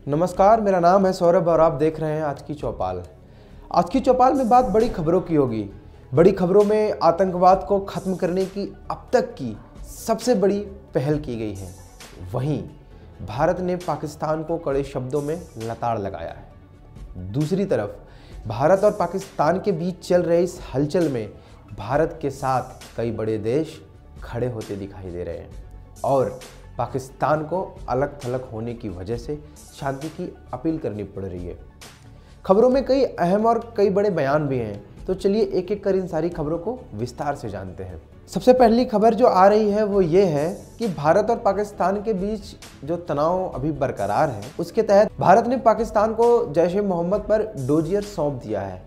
नमस्कार, मेरा नाम है सौरभ और आप देख रहे हैं आज की चौपाल। आज की चौपाल में बात बड़ी खबरों की होगी। बड़ी खबरों में आतंकवाद को खत्म करने की अब तक की सबसे बड़ी पहल की गई है। वहीं भारत ने पाकिस्तान को कड़े शब्दों में लताड़ लगाया है। दूसरी तरफ भारत और पाकिस्तान के बीच चल रहे इस हलचल में भारत के साथ कई बड़े देश खड़े होते दिखाई दे रहे हैं और पाकिस्तान को अलग थलग होने की वजह से शांति की अपील करनी पड़ रही है। खबरों में कई अहम और कई बड़े बयान भी हैं, तो चलिए एक एक कर इन सारी खबरों को विस्तार से जानते हैं। सबसे पहली खबर जो आ रही है वो ये है कि भारत और पाकिस्तान के बीच जो तनाव अभी बरकरार है, उसके तहत भारत ने पाकिस्तान को जैश-ए-मोहम्मद पर डोजियर सौंप दिया है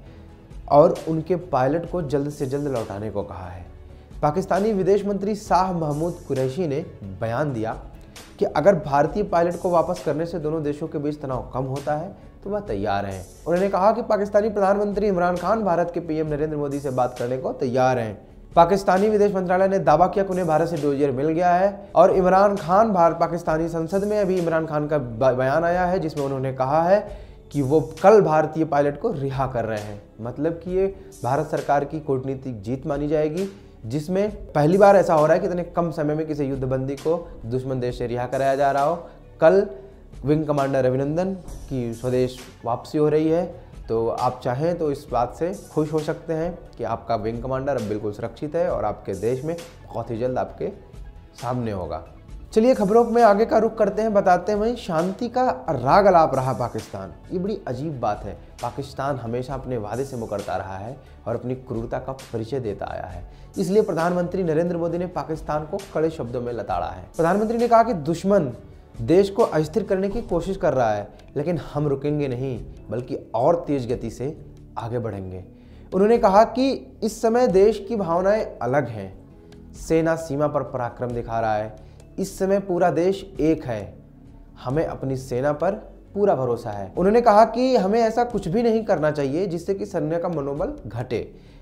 और उनके पायलट को जल्द से जल्द लौटाने को कहा है। पाकिस्तानी विदेश मंत्री शाह महमूद कुरैशी ने बयान दिया कि अगर भारतीय पायलट को वापस करने से दोनों देशों के बीच तनाव कम होता है तो वह तैयार हैं। उन्होंने कहा कि पाकिस्तानी प्रधानमंत्री इमरान खान भारत के पीएम नरेंद्र मोदी से बात करने को तैयार हैं। पाकिस्तानी विदेश मंत्रालय ने दावा किया कि उन्हें भारत से डोजियर मिल गया है और इमरान खान पाकिस्तानी संसद में अभी इमरान खान का बयान आया है जिसमें उन्होंने कहा है कि वो कल भारतीय पायलट को रिहा कर रहे हैं। मतलब कि ये भारत सरकार की कूटनीतिक जीत मानी जाएगी, जिसमें पहली बार ऐसा हो रहा है कि इतने कम समय में किसी युद्धबंदी को दुश्मन देश से रिहा कराया जा रहा हो। कल विंग कमांडर अभिनंदन की स्वदेश वापसी हो रही है, तो आप चाहें तो इस बात से खुश हो सकते हैं कि आपका विंग कमांडर अब बिल्कुल सुरक्षित है और आपके देश में बहुत ही जल्द आपके सामने होगा। चलिए खबरों में आगे का रुख करते हैं। बताते हैं वहीं शांति का राग अलाप रहा पाकिस्तान। ये बड़ी अजीब बात है। पाकिस्तान हमेशा अपने वादे से मुकरता रहा है और अपनी क्रूरता का परिचय देता आया है। इसलिए प्रधानमंत्री नरेंद्र मोदी ने पाकिस्तान को कड़े शब्दों में लताड़ा है। प्रधानमंत्री ने कहा कि दुश्मन देश को अस्थिर करने की कोशिश कर रहा है, लेकिन हम रुकेंगे नहीं बल्कि और तेज गति से आगे बढ़ेंगे। उन्होंने कहा कि इस समय देश की भावनाएं अलग हैं। सेना सीमा पर पराक्रम दिखा रहा है। इस समय पूरा देश एक है। हमें अपनी सेना पर पूरा भरोसा है। उन्होंने कहा कि हमें ऐसा कुछ भी नहीं करना चाहिए जिससे कि सैन्य का मनोबल घटे।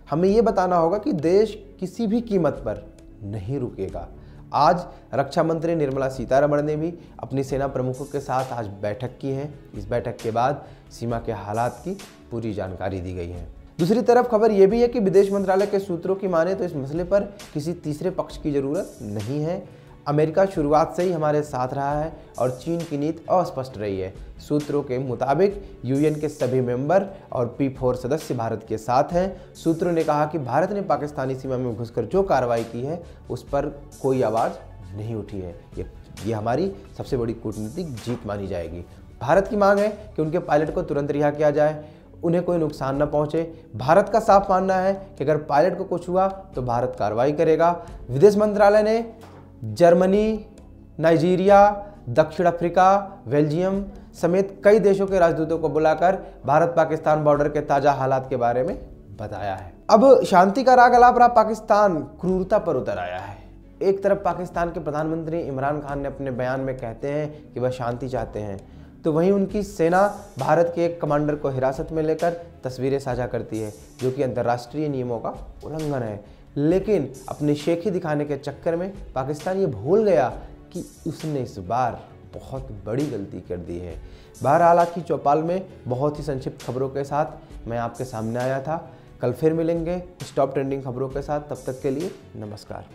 हमें ये बताना होगा कि देश किसी भी कीमत पर नहीं रुकेगा। आज रक्षा मंत्री निर्मला सीतारमण ने भी अपनी सेना प्रमुखों के साथ आज बैठक की है। इस बैठक के बाद सीमा के हालात की पूरी जानकारी दी गई है। दूसरी तरफ खबर यह भी है कि विदेश मंत्रालय के सूत्रों की माने तो इस मसले पर किसी तीसरे पक्ष की जरूरत नहीं है। अमेरिका शुरुआत से ही हमारे साथ रहा है और चीन की नीति अस्पष्ट रही है। सूत्रों के मुताबिक यूएन के सभी मेंबर और P4 सदस्य भारत के साथ हैं। सूत्रों ने कहा कि भारत ने पाकिस्तानी सीमा में घुसकर जो कार्रवाई की है उस पर कोई आवाज़ नहीं उठी है। ये हमारी सबसे बड़ी कूटनीतिक जीत मानी जाएगी। भारत की मांग है कि उनके पायलट को तुरंत रिहा किया जाए, उन्हें कोई नुकसान न पहुंचे। भारत का साफ मानना है कि अगर पायलट को कुछ हुआ तो भारत कार्रवाई करेगा। विदेश मंत्रालय ने जर्मनी, नाइजीरिया, दक्षिण अफ्रीका, बेल्जियम समेत कई देशों के राजदूतों को बुलाकर भारत पाकिस्तान बॉर्डर के ताज़ा हालात के बारे में बताया है। अब शांति का राग अलाप रहा पाकिस्तान क्रूरता पर उतर आया है। एक तरफ पाकिस्तान के प्रधानमंत्री इमरान खान ने अपने बयान में कहते हैं कि वह शांति चाहते हैं, तो वहीं उनकी सेना भारत के एक कमांडर को हिरासत में लेकर तस्वीरें साझा करती है, जो कि अंतर्राष्ट्रीय नियमों का उल्लंघन है। लेकिन अपनी शेखी दिखाने के चक्कर में पाकिस्तान ये भूल गया कि उसने इस बार बहुत बड़ी गलती कर दी है। बहरहाल आज की चौपाल में बहुत ही संक्षिप्त खबरों के साथ मैं आपके सामने आया था। कल फिर मिलेंगे टॉप ट्रेंडिंग खबरों के साथ। तब तक के लिए नमस्कार।